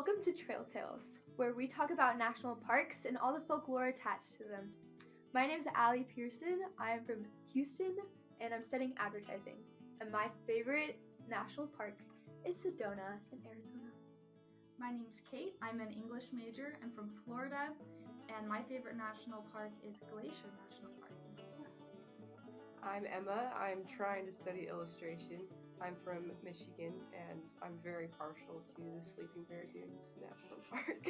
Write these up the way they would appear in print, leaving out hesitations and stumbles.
Welcome to Trail Tales, where we talk about national parks and all the folklore attached to them. My name is Allie Pearson. I am from Houston, and I'm studying advertising. And my favorite national park is Sedona in Arizona. My name's Kate. I'm an English major. I'm from Florida, and my favorite national park is Glacier National Park. I'm Emma. I'm trying to study illustration. I'm from Michigan, and I'm very partial to the Sleeping Bear Dunes National Park.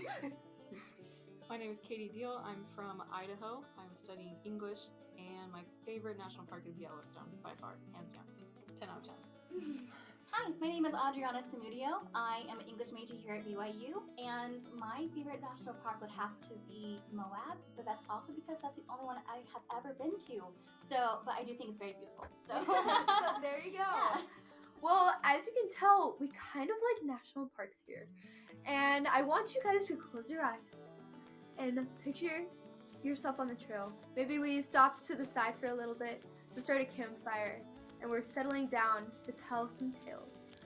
My name is Katie Deal. I'm from Idaho. I'm studying English, and my favorite national park is Yellowstone, by far, hands down. 10 out of 10. Hi, my name is Adriana Samudio. I am an English major here at BYU, and my favorite national park would have to be Moab, but that's also because that's the only one I have ever been to. But I do think it's very beautiful. So There you go. Yeah. Well, as you can tell, we kind of like national parks here. And I want you guys to close your eyes and picture yourself on the trail. Maybe we stopped to the side for a little bit and started a campfire, and we're settling down to tell some tales.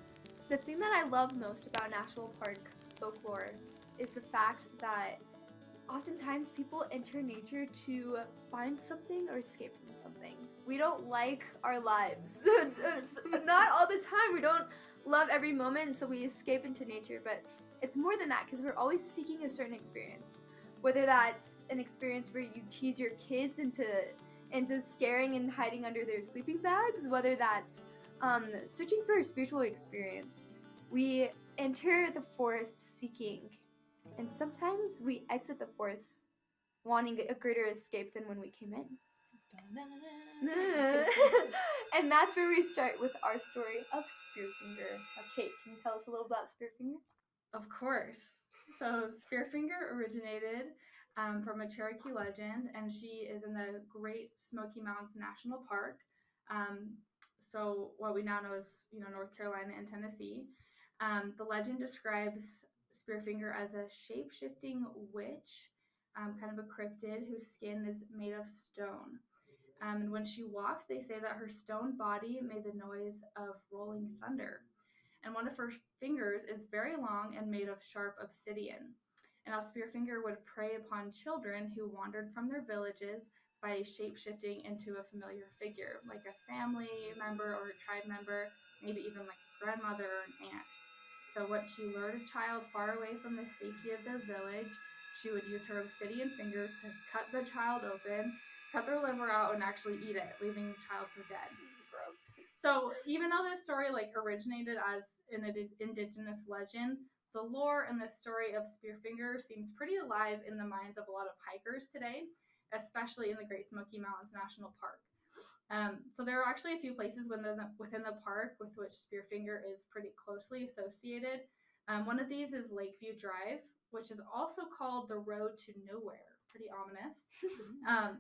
The thing that I love most about national park folklore is the fact that oftentimes people enter nature to find something or escape from something. We don't like our lives. Not all the time. We don't love every moment, so we escape into nature. But it's more than that, because we're always seeking a certain experience. Whether that's an experience where you tease your kids into scaring and hiding under their sleeping bags, whether that's searching for a spiritual experience. We enter the forest seeking, and sometimes we exit the forest wanting a greater escape than when we came in. And that's where we start with our story of Spearfinger. Now, Kate, can you tell us a little about Spearfinger? Of course. So Spearfinger originated from a Cherokee legend, and she is in the Great Smoky Mountains National Park. So what we now know is, North Carolina and Tennessee. The legend describes Spearfinger as a shape-shifting witch, kind of a cryptid whose skin is made of stone. And when she walked, they say that her stone body made the noise of rolling thunder. And one of her fingers is very long and made of sharp obsidian. And now Spearfinger would prey upon children who wandered from their villages by shape-shifting into a familiar figure, like a family member or a tribe member, maybe even like a grandmother or an aunt. So when she lured a child far away from the safety of their village, she would use her obsidian finger to cut the child open, cut their liver out, and actually eat it, leaving the child for dead. Gross. So even though this story originated as an indigenous legend, the lore and the story of Spearfinger seems pretty alive in the minds of a lot of hikers today, especially in the Great Smoky Mountains National Park. So there are actually a few places within the park with which Spearfinger is pretty closely associated. One of these is Lakeview Drive, which is also called the Road to Nowhere. Pretty ominous.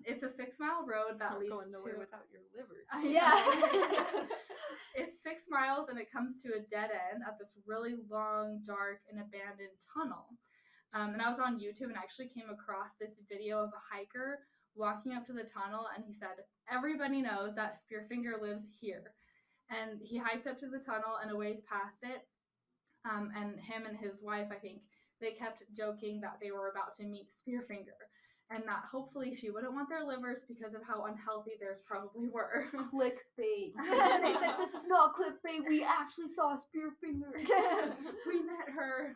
It's a 6-mile road that leads going nowhere to without your liver. Yeah. It's 6 miles, and it comes to a dead end at this really long, dark, and abandoned tunnel. And I was on YouTube and actually came across this video of a hiker walking up to the tunnel, and he said, "Everybody knows that Spearfinger lives here." And he hiked up to the tunnel and a ways past it. And him and his wife, I think, they kept joking that they were about to meet Spearfinger, and that hopefully she wouldn't want their livers because of how unhealthy theirs probably were. Clickbait. They said, "This is not clickbait. We actually saw Spearfinger." We met her.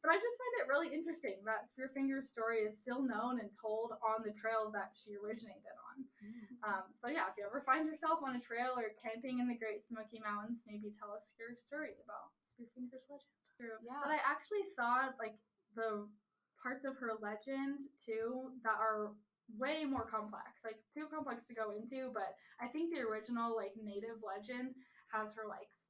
But I just find it really interesting that Spearfinger's story is still known and told on the trails that she originated on. So yeah, if you ever find yourself on a trail or camping in the Great Smoky Mountains, maybe tell us your story about Spearfinger's legend. Yeah. But I actually saw the parts of her legend too that are way more complex, too complex to go into. But I think the original native legend has her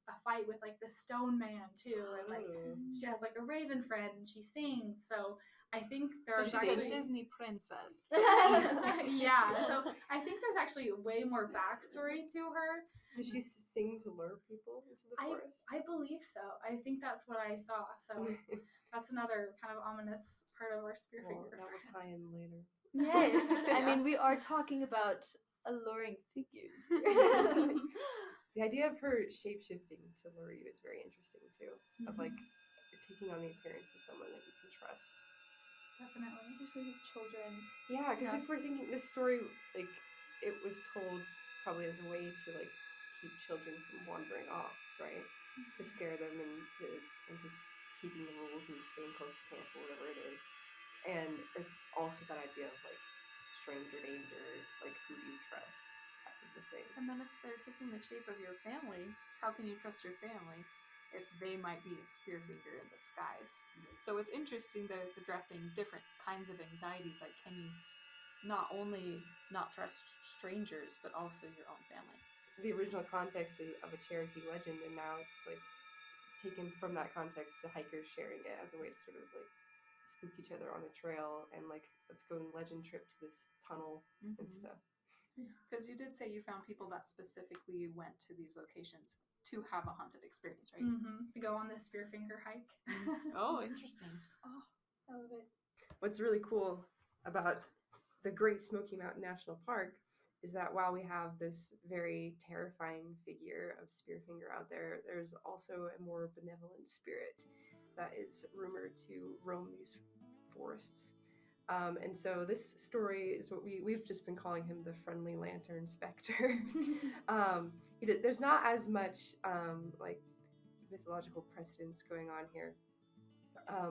a fight with the stone man too, and she has a raven friend and she sings. So I think there's She's actually a Disney princess. yeah. So I think there's actually way more backstory to her. Does she sing to lure people into the forest? I believe so. I think that's what I saw. So that's another kind of ominous part of our Spearfinger. Well, that will tie in later. Yes. I mean, we are talking about alluring figures. The idea of her shape-shifting to lure you is very interesting too. Mm-hmm. Of taking on the appearance of someone that you can trust. Definitely. Especially with children. Yeah, because Yeah. if we're thinking this story, like, it was told probably as a way to like keep children from wandering off, right? To scare them into keeping the rules and staying close to camp or whatever it is. And it's also that idea of like stranger danger, like who do you trust, type of a thing. And then if they're taking the shape of your family, how can you trust your family if they might be a Spearfinger in disguise? So it's interesting that it's addressing different kinds of anxieties. Like, can you not only not trust strangers, but also your own family? The original context of a Cherokee legend, and now it's like taken from that context to hikers sharing it as a way to sort of like spook each other on the trail and like let's go and legend trip to this tunnel and stuff. Because you did say you found people that specifically went to these locations to have a haunted experience, right? To go on the Spearfinger hike. Oh, interesting. Oh, I love it. What's really cool about the Great Smoky Mountain National Park is that while we have this very terrifying figure of Spearfinger out there, there's also a more benevolent spirit that is rumored to roam these forests. And so this story is what we've just been calling him the Friendly Lantern Spectre. There's not as much like mythological precedence going on here,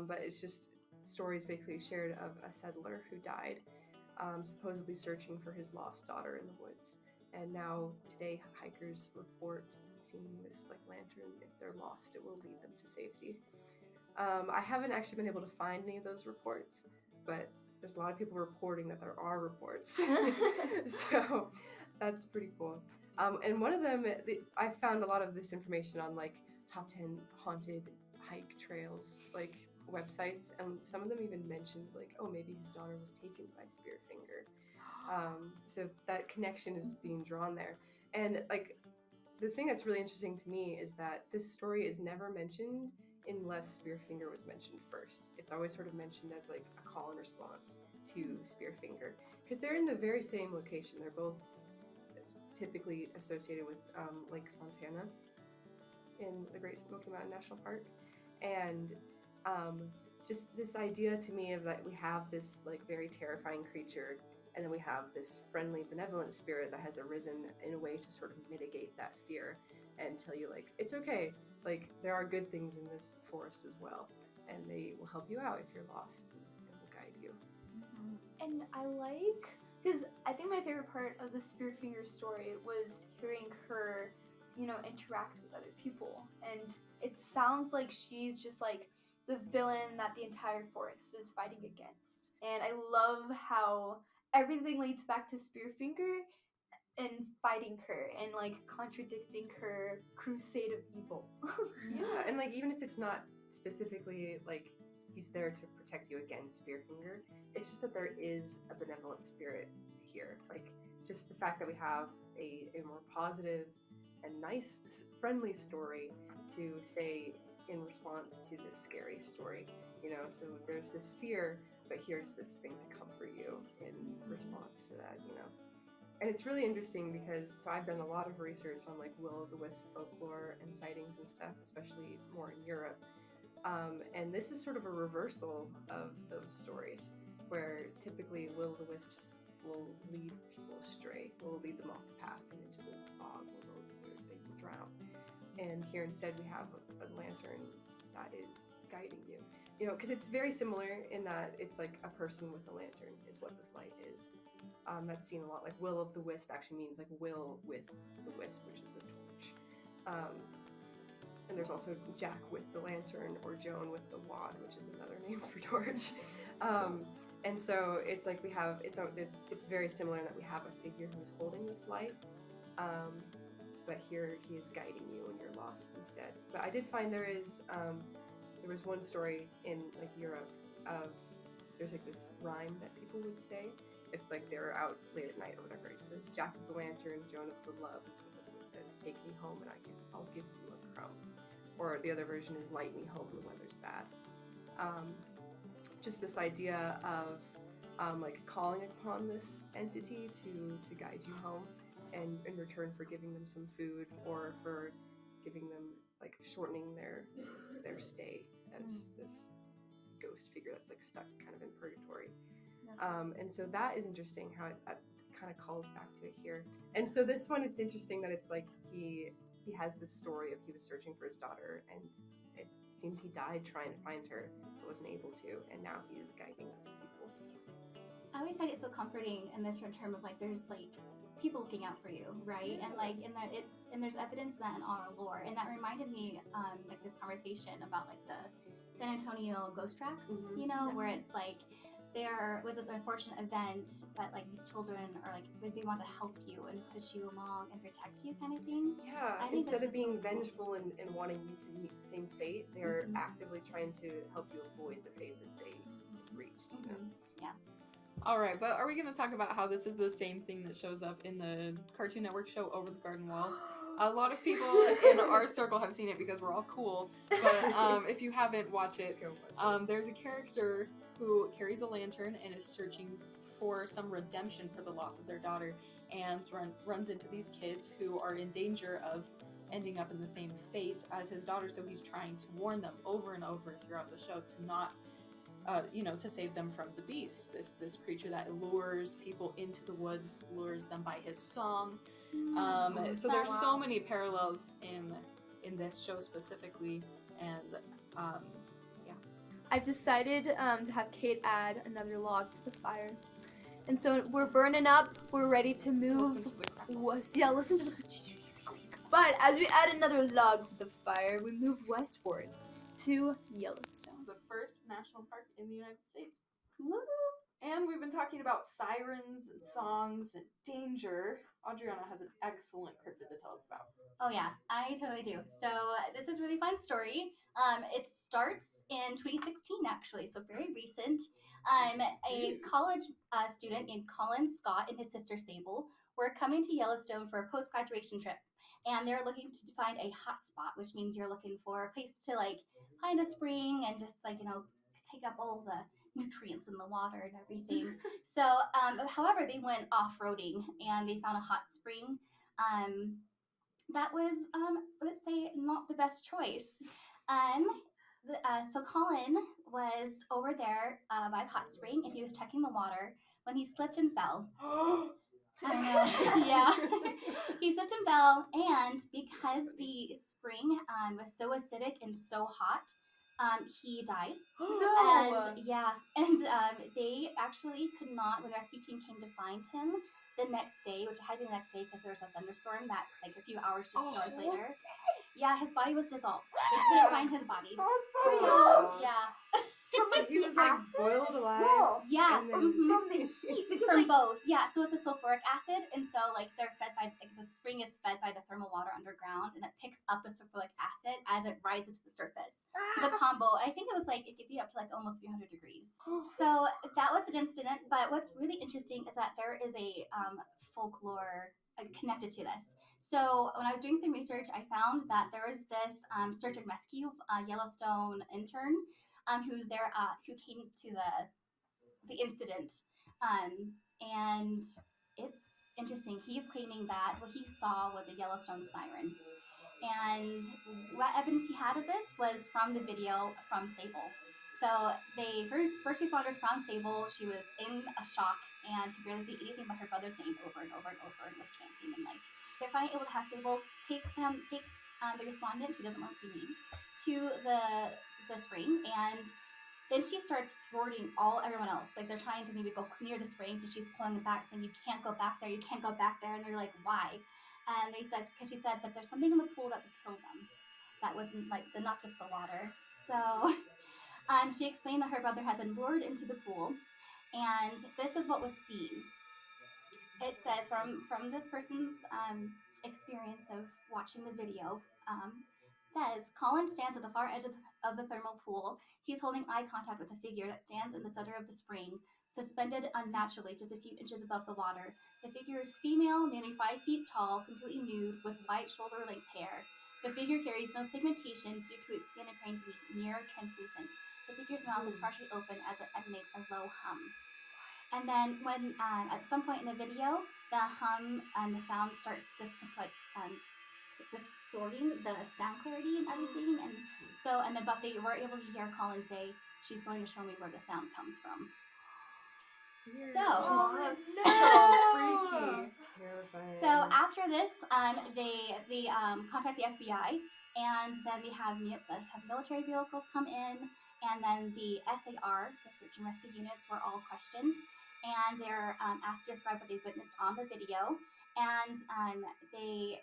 but it's just stories basically shared of a settler who died, supposedly searching for his lost daughter in the woods. And now today hikers report seeing this like lantern. If they're lost, it will lead them to safety. I haven't actually been able to find any of those reports, but there's a lot of people reporting that there are reports. So that's pretty cool. And one of them, I found a lot of this information on like top 10 haunted hike trails, like websites, and some of them even mentioned like, oh, maybe his daughter was taken by Spearfinger. So that connection is being drawn there. And like the thing that's really interesting to me is that this story is never mentioned unless Spearfinger was mentioned first. It's always sort of mentioned as like a call and response to Spearfinger because they're in the very same location. They're both typically associated with Lake Fontana in the Great Smoky Mountain National Park. And just this idea to me of that we have this like very terrifying creature, and then we have this friendly, benevolent spirit that has arisen in a way to sort of mitigate that fear and tell you like, it's okay. Like there are good things in this forest as well, and they will help you out if you're lost and will guide you. And I like, because I think my favorite part of the Spearfinger story was hearing her, interact with other people. And it sounds like she's just like the villain that the entire forest is fighting against. And I love how everything leads back to Spearfinger and fighting her and like contradicting her crusade of evil. Yeah, and like even if it's not specifically like he's there to protect you against Spearfinger, it's just that there is a benevolent spirit here. Like just the fact that we have a more positive and nice, friendly story to say in response to this scary story. So there's this fear, but here's this thing to comfort you in response to that. And it's really interesting because I've done a lot of research on like will-o'-the-wisp folklore and sightings and stuff, especially more in Europe. And this is sort of a reversal of those stories, where typically will-o'-the-wisps will lead people astray, will lead them off the path and into the bog where they will drown. And here instead we have a lantern that is guiding you. Because it's very similar in that it's like a person with a lantern is what this light is. That's seen a lot. Like will of the wisp actually means like will with the wisp, which is a torch. And there's also Jack with the lantern or Joan with the wad, which is another name for torch. And so it's like we have it's very similar in that we have a figure who is holding this light, but here he is guiding you when you're lost instead. But I did find there was one story in like Europe of there's like this rhyme that people would say if like they were out late at night or whatever. It says, Jack of the lantern, Joan of the love is what this one says. Take me home and I'll give you a crumb. Or the other version is light me home, the weather's bad. Just this idea of like calling upon this entity to guide you home, and in return for giving them some food or for giving them like shortening their stay as this ghost figure that's like stuck kind of in purgatory. Yeah. And so that is interesting how that kind of calls back to it here. And so this one, it's interesting that it's like he has this story of he was searching for his daughter, and it seems he died trying to find her but wasn't able to, and now he is guiding other people. I always find it so comforting in this term of like there's like people looking out for you, right? And like there's evidence of that in our lore, and that reminded me like this conversation about like the San Antonio ghost tracks, Mhm. you know, where it's like there was this unfortunate event, but like these children are like they want to help you and push you along and protect you, kind of thing. Yeah, I think instead that's of just so being cool. vengeful and wanting you to meet the same fate, they're Mhm. actively trying to help you avoid the fate that they reached. You know? Yeah. All right, but are we going to talk about how this is the same thing that shows up in the Cartoon Network show Over the Garden Wall? A lot of people in our circle have seen it because we're all cool. But if you haven't, watch it. Go watch it. There's a character who carries a lantern and is searching for some redemption for the loss of their daughter, and runs into these kids who are in danger of ending up in the same fate as his daughter. So he's trying to warn them over and over throughout the show to not, to save them from the beast, this creature that lures people into the woods, lures them by his song. So there's so many parallels in this show specifically, and I've decided to have Kate add another log to the fire. And so we're burning up, we're ready to move. listen to the crackles. Yeah, listen to the. But as we add another log to the fire, we move westward to Yellowstone. The first national park in the United States. Woo! And we've been talking about sirens and songs and danger. Adriana has an excellent cryptid to tell us about. Oh yeah, I totally do. So this is a really fun story. It starts in 2016 actually, so very recent. A college student named Colin Scott and his sister Sable were coming to Yellowstone for a post-graduation trip, and they're looking to find a hot spot, which means you're looking for a place to like find a spring and just like take up all the nutrients in the water and everything. So, however, they went off-roading and they found a hot spring. That was, let's say, not the best choice. So Colin was over there by the hot spring, and he was checking the water when he slipped and fell. I know, yeah. He slipped and fell, and because the spring was so acidic and so hot, he died. No! And they actually could not, when the rescue team came to find him the next day, which had been the next day because there was a thunderstorm that, like a few hours later. Yeah, his body was dissolved. They couldn't find his body. So, yeah. From He was like boiled alive. Whoa. Yeah, and then- From the heat. Because From like, both, yeah. So it's a sulfuric acid, and so like they're fed by the spring is fed by the thermal water underground, and it picks up the sulfuric acid as it rises to the surface. So the combo, I think it was like it could be up to like almost 300 degrees. So that was an incident. But what's really interesting is that there is a folklore connected to this. So when I was doing some research, I found that there was this search and rescue Yellowstone intern who's there, who came to the incident, and it's interesting. He's claiming that what he saw was a Yellowstone siren, and what evidence he had of this was from the video from Sable. So they first responders found Sable. She was in a shock and could barely say anything but her brother's name over and over and over, and was chanting. And like they're finally able to have Sable takes the respondent, who doesn't want to be named, to the spring, and then she starts thwarting everyone else. Like they're trying to maybe go near the spring, so she's pulling them back, saying, "You can't go back there. You can't go back there." And they're like, "Why?" And they said, because she said that there's something in the pool that would kill them. That wasn't like not just the water. So she explained that her brother had been lured into the pool, and this is what was seen. It says from this person's experience of watching the video. Says Colin stands at the far edge of the thermal pool. He's holding eye contact with a figure that stands in the center of the spring, suspended unnaturally just a few inches above the water. The figure is female, nearly 5 feet tall, completely nude, with white shoulder-length hair. The figure carries no pigmentation due to its skin appearing to be near translucent. The figure's mouth is partially open as it emanates a low hum. And then when at some point in the video, the hum and the sound starts distorting the sound clarity and everything. And so, and then, but they were able to hear Colin say, "She's going to show me where the sound comes from." So, Oh, that's no! so freaky. It's terrifying. so after this, they contact the FBI, and then they have military vehicles come in, and then the SAR, the search and rescue units, were all questioned, and they're asked to describe what they witnessed on the video, and they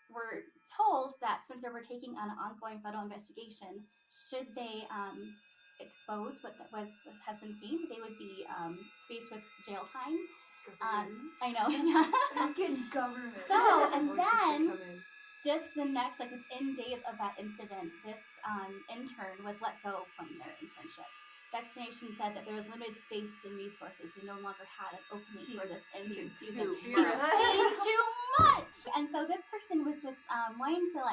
were told that since they were taking on an ongoing federal investigation, should they expose what has been seen, they would be faced with jail time. I know. Fucking government. So, and Voices that then come in. just the next, like within days of that incident, this intern was let go from their internship. The explanation said that there was limited space and resources. They no longer had an opening for this intern season. Too much. Too much. And so this person was just wanting to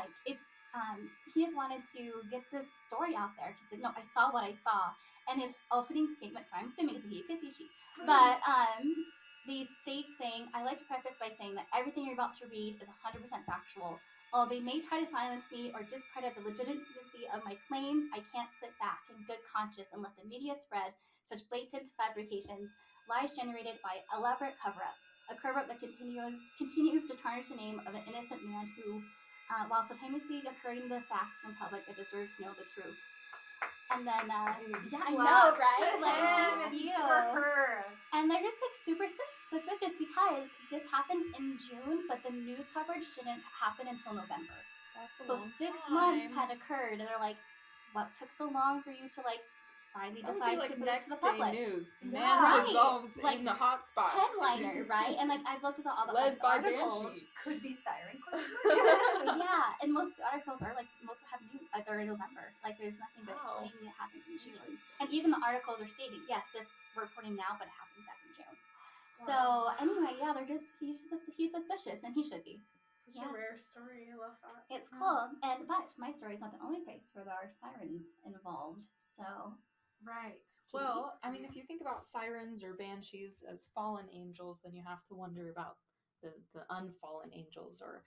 he just wanted to get this story out there. He said, "No, I saw what I saw." And his opening statement, so I'm assuming it's a he, could be she, but the state saying, "I like to preface by saying that everything you're about to read is 100% factual. While they may try to silence me or discredit the legitimacy of my claims, I can't sit back in good conscience and let the media spread such blatant fabrications, lies generated by elaborate cover-up, a cover-up that continues to tarnish the name of an innocent man who, while simultaneously occurring the facts from public that deserves to know the truth." And then, yeah, I know, right? Like, thank you. For her. And they're just like super suspicious because this happened in June, but the news coverage didn't happen until November. That's a So long 6 time. months had occurred, and they're like, "What took so long for you to like finally That would decide be like to put this next to the day public?" news. Yeah. Man Right. dissolves Like, in the hot spot. Headliner, right? And like I've looked at all the Led like, by articles. Banshee. Could be siren. Yeah, and most of the articles are like most have new like they're in November. Like there's nothing but Wow. claiming it happened in June. Interesting. And even the articles are stating, yes, this we're reporting now, but it happened back in June. Wow. So anyway, yeah, he's suspicious, and he should be. Such Yeah. a rare story. I love that. It's cool, but my story is not the only place where there are sirens involved. So Right. Well, I mean, if you think about sirens or banshees as fallen angels, then you have to wonder about the unfallen angels. Or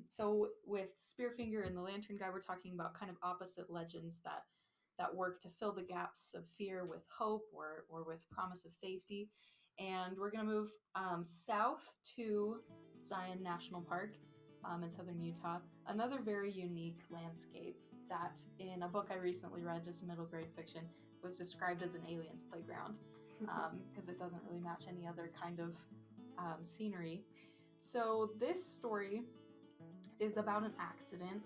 so with Spearfinger and the Lantern Guy, we're talking about kind of opposite legends that work to fill the gaps of fear with hope or with promise of safety. And we're going to move south to Zion National Park in southern Utah. Another very unique landscape that in a book I recently read, just middle grade fiction, was described as an alien's playground because it doesn't really match any other kind of scenery. So this story is about an accident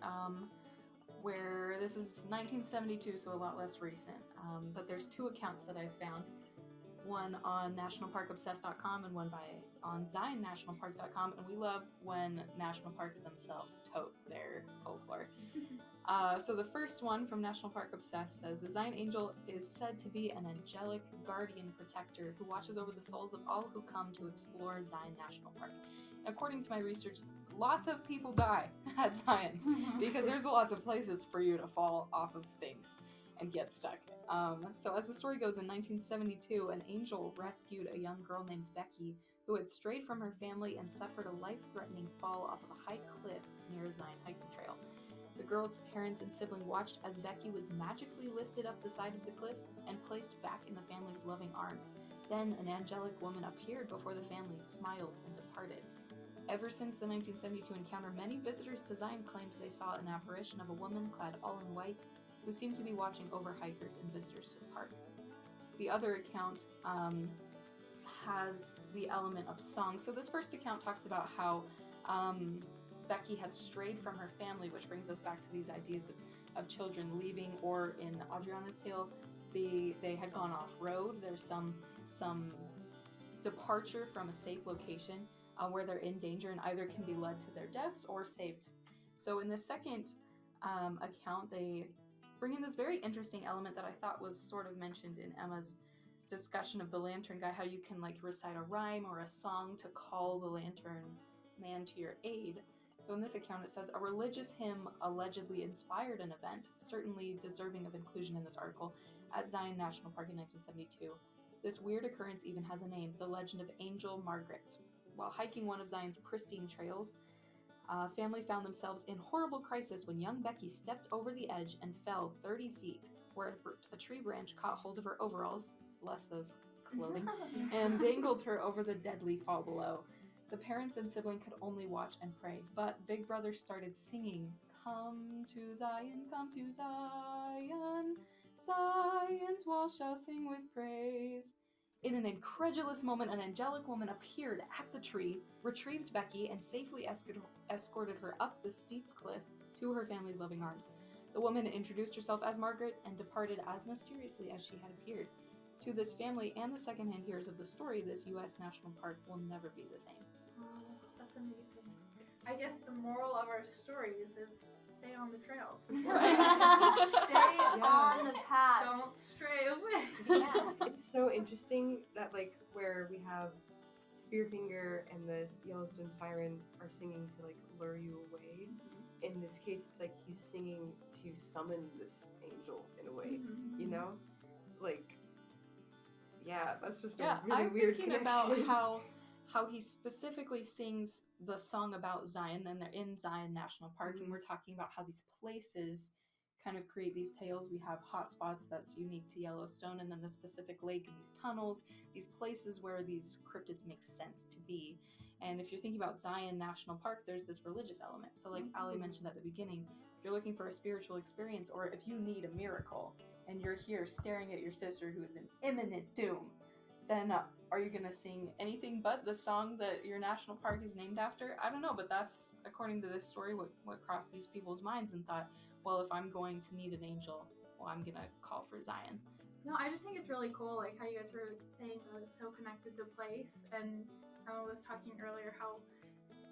where this is 1972, so a lot less recent. But there's two accounts that I've found. One on nationalparkobsessed.com and one on zionnationalpark.com, and we love when national parks themselves tote their folklore. So the first one from National Park Obsessed says, "The Zion Angel is said to be an angelic guardian protector who watches over the souls of all who come to explore Zion National Park. According to my research, lots of people die at Zions because there's lots of places for you to fall off of things and get stuck. So as the story goes, in 1972, an angel rescued a young girl named Becky who had strayed from her family and suffered a life-threatening fall off of a high cliff near a Zion hiking trail. The girl's parents and sibling watched as Becky was magically lifted up the side of the cliff and placed back in the family's loving arms. Then an angelic woman appeared before the family, smiled, and departed. Ever since the 1972 encounter, many visitors to Zion claimed they saw an apparition of a woman clad all in white who seemed to be watching over hikers and visitors to the park." The other account has the element of song. So this first account talks about how Becky had strayed from her family, which brings us back to these ideas of children leaving, or in Adriana's tale, they had gone off-road. There's some departure from a safe location where they're in danger and either can be led to their deaths or saved. So in the second account, they bring in this very interesting element that I thought was sort of mentioned in Emma's discussion of the Lantern Guy, how you can like recite a rhyme or a song to call the Lantern Man to your aid. So in this account it says, "A religious hymn allegedly inspired an event, certainly deserving of inclusion in this article, at Zion National Park in 1972. This weird occurrence even has a name, the legend of Angel Margaret. While hiking one of Zion's pristine trails, Family found themselves in horrible crisis when young Becky stepped over the edge and fell 30 feet, where a tree branch caught hold of her overalls, bless those clothing, and dangled her over the deadly fall below. The parents and sibling could only watch and pray, but Big Brother started singing, "Come to Zion, come to Zion, Zion's wall shall sing with praise." In an incredulous moment, an angelic woman appeared at the tree, retrieved Becky, and safely escorted her up the steep cliff to her family's loving arms. The woman introduced herself as Margaret and departed as mysteriously as she had appeared. To this family and the secondhand hearers of the story, this U.S. National Park will never be the same. Oh, that's amazing. I guess the moral of our stories is stay on the trails. Stay on the path. Don't stray away. Yeah. It's so interesting that like where we have Spearfinger and this Yellowstone siren are singing to like lure you away. In this case, it's like he's singing to summon this angel in a way. You know, like yeah, that's just a really I'm weird thinking connection. about how he specifically sings the song about Zion, and they're in Zion National Park, and we're talking about how these places kind of create these tales. We have hotspots that's unique to Yellowstone, and then the specific lake and these tunnels, these places where these cryptids make sense to be. And if you're thinking about Zion National Park, there's this religious element. So like Ali mentioned at the beginning, if you're looking for a spiritual experience, or if you need a miracle, and you're here staring at your sister who is in imminent doom, then are you going to sing anything but the song that your national park is named after? I don't know, but that's, according to this story, what crossed these people's minds and thought, well, if I'm going to need an angel, well, I'm going to call for Zion. No, I just think it's really cool, like how you guys were saying that it's so connected to place, and Emma was talking earlier how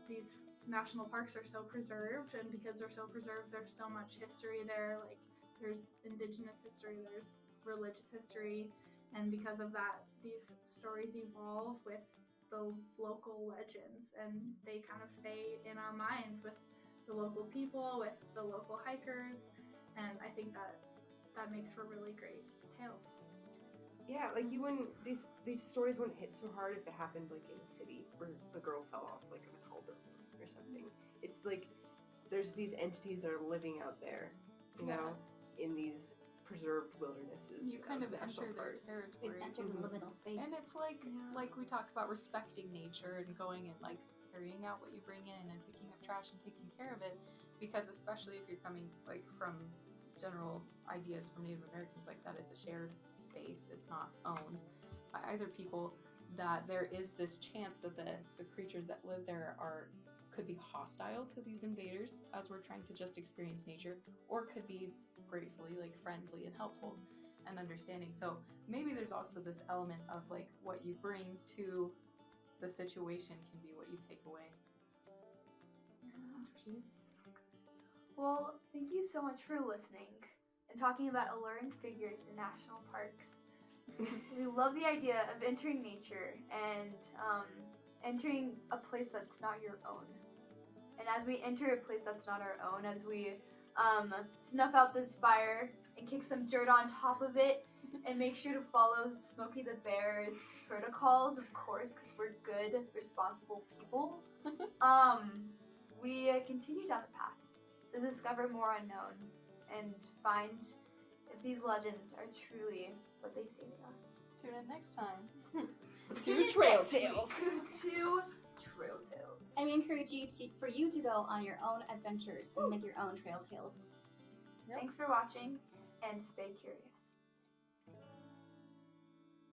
these national parks are so preserved, and because they're so preserved, there's so much history there. Like there's indigenous history, there's religious history, and because of that, these stories evolve with the local legends, and they kind of stay in our minds with the local people, with the local hikers, and I think that makes for really great tales. Yeah, like you wouldn't these stories wouldn't hit so hard if it happened like in a city where the girl fell off like of a tall building or something. It's like there's these entities that are living out there, you know, in these preserved wildernesses. You kind of national enter their parks. We've territory. entered the liminal space. And it's like we talked about respecting nature and going and like carrying out what you bring in and picking up trash and taking care of it, because especially if you're coming like from general ideas from Native Americans like that, it's a shared space, it's not owned by either people, that there is this chance that the creatures that live there could be hostile to these invaders as we're trying to just experience nature, or could be gratefully like friendly and helpful and understanding. So maybe there's also this element of like what you bring to the situation can be what you take away. Well, thank you so much for listening and talking about alluring figures in national parks. We love the idea of entering nature and entering a place that's not your own. And as we enter a place that's not our own, as we snuff out this fire and kick some dirt on top of it, and make sure to follow Smokey the Bear's protocols, of course, because we're good, responsible people. We continue down the path to discover more unknown and find if these legends are truly what they say they are. Tune in next time. Tune in Trail next week Tales. to Trail Tales. And we encourage you for you to go on your own adventures and make your own trail tales. Thanks for watching and stay curious.